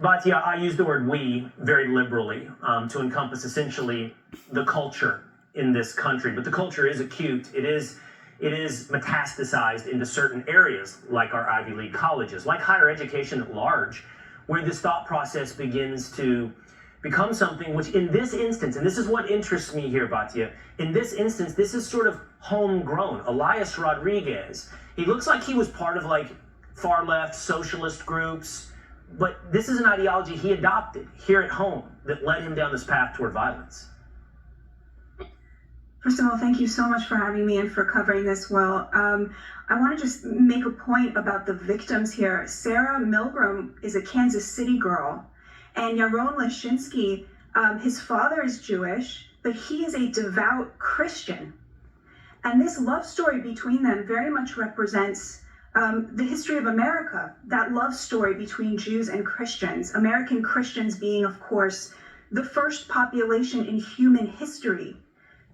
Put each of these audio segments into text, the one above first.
Batya, I use the word we very liberally to encompass essentially the culture in this country. But the culture is acute. It is metastasized into certain areas, like our Ivy League colleges, like higher education at large, where this thought process begins to become something which in this instance, and this is what interests me here, Batya, in this instance, this is sort of homegrown. Elias Rodriguez, he looks like he was part of like far left socialist groups, but this is an ideology he adopted here at home that led him down this path toward violence. First of all, thank you so much for having me and for covering this well. I want to just make a point about the victims here. Sarah Milgram is a Kansas City girl, and Yaron Lashinsky, his father is Jewish, but he is a devout Christian. And this love story between them very much represents the history of America, that love story between Jews and Christians. American Christians being, of course, the first population in human history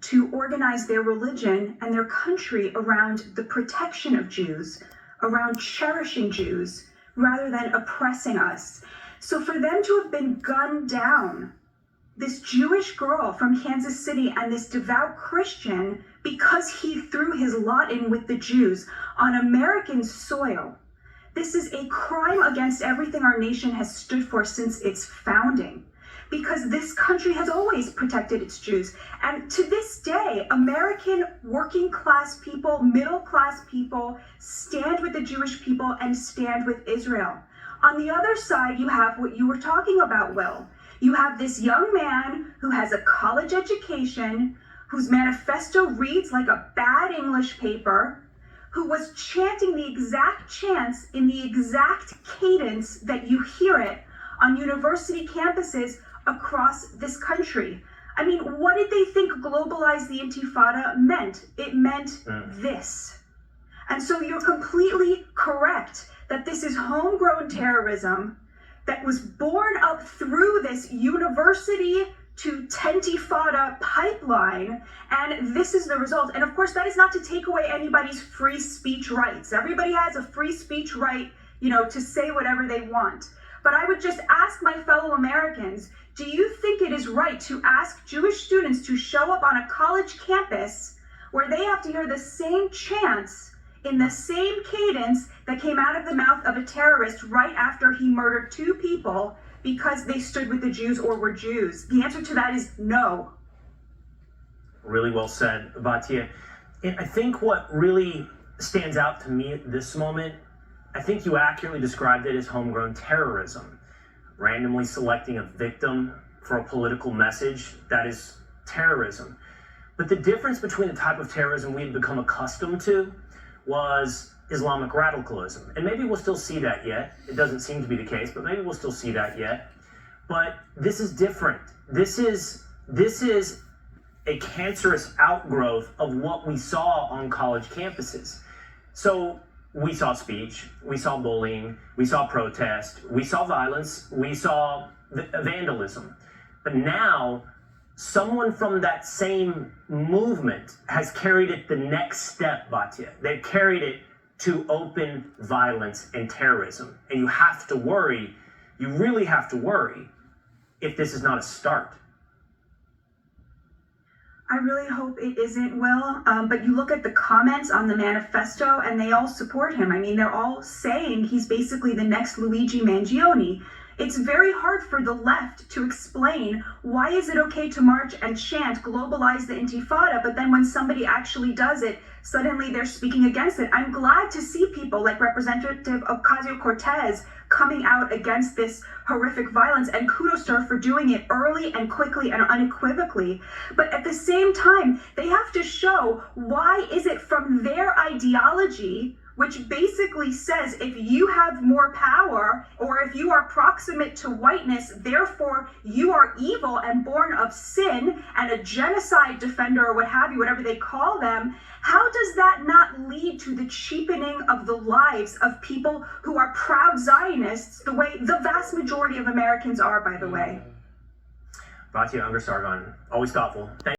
to organize their religion and their country around the protection of Jews, around cherishing Jews, rather than oppressing us. So for them to have been gunned down, this Jewish girl from Kansas City and this devout Christian, because he threw his lot in with the Jews on American soil, this is a crime against everything our nation has stood for since its founding. Because this country has always protected its Jews. And to this day, American working class people, middle class people, stand with the Jewish people and stand with Israel. On the other side, you have what you were talking about, Will. You have this young man who has a college education, whose manifesto reads like a bad English paper, who was chanting the exact chants in the exact cadence that you hear it on university campuses across this country. I mean, what did they think globalize the Intifada meant? It meant this. And so you're completely correct that this is homegrown terrorism that was born up through this university to Tentifada pipeline, and this is the result. And of course, that is not to take away anybody's free speech rights. Everybody has a free speech right, to say whatever they want. But I would just ask my fellow Americans, do you think it is right to ask Jewish students to show up on a college campus where they have to hear the same chants in the same cadence that came out of the mouth of a terrorist right after he murdered 2 people because they stood with the Jews or were Jews? The answer to that is no. Really well said, Batya. And I think what really stands out to me at this moment, I think you accurately described it as homegrown terrorism. Randomly selecting a victim for a political message, that is terrorism. But the difference between the type of terrorism we had become accustomed to was Islamic radicalism. And maybe we'll still see that yet. It doesn't seem to be the case, but maybe we'll still see that yet. But this is different. This is a cancerous outgrowth of what we saw on college campuses. So we saw speech, we saw bullying, we saw protest, we saw violence, we saw vandalism. But now, someone from that same movement has carried it the next step, Batya. They've carried it to open violence and terrorism. And you have to worry, you really have to worry, if this is not a start. I really hope it isn't, Will, but you look at the comments on the manifesto and they all support him. I mean, they're all saying he's basically the next Luigi Mangione. It's very hard for the left to explain why is it okay to march and chant, globalize the Intifada, but then when somebody actually does it, suddenly they're speaking against it. I'm glad to see people like Representative Ocasio-Cortez coming out against this horrific violence, and kudos to her for doing it early and quickly and unequivocally. But at the same time, they have to show why is it from their ideology, which basically says if you have more power or if you are proximate to whiteness, therefore you are evil and born of sin and a genocide defender or what have you, whatever they call them, how does that not lead to the cheapening of the lives of people who are proud Zionists, the way the vast majority of Americans are, by the way? Batya Ungar Sargon, always thoughtful. Thank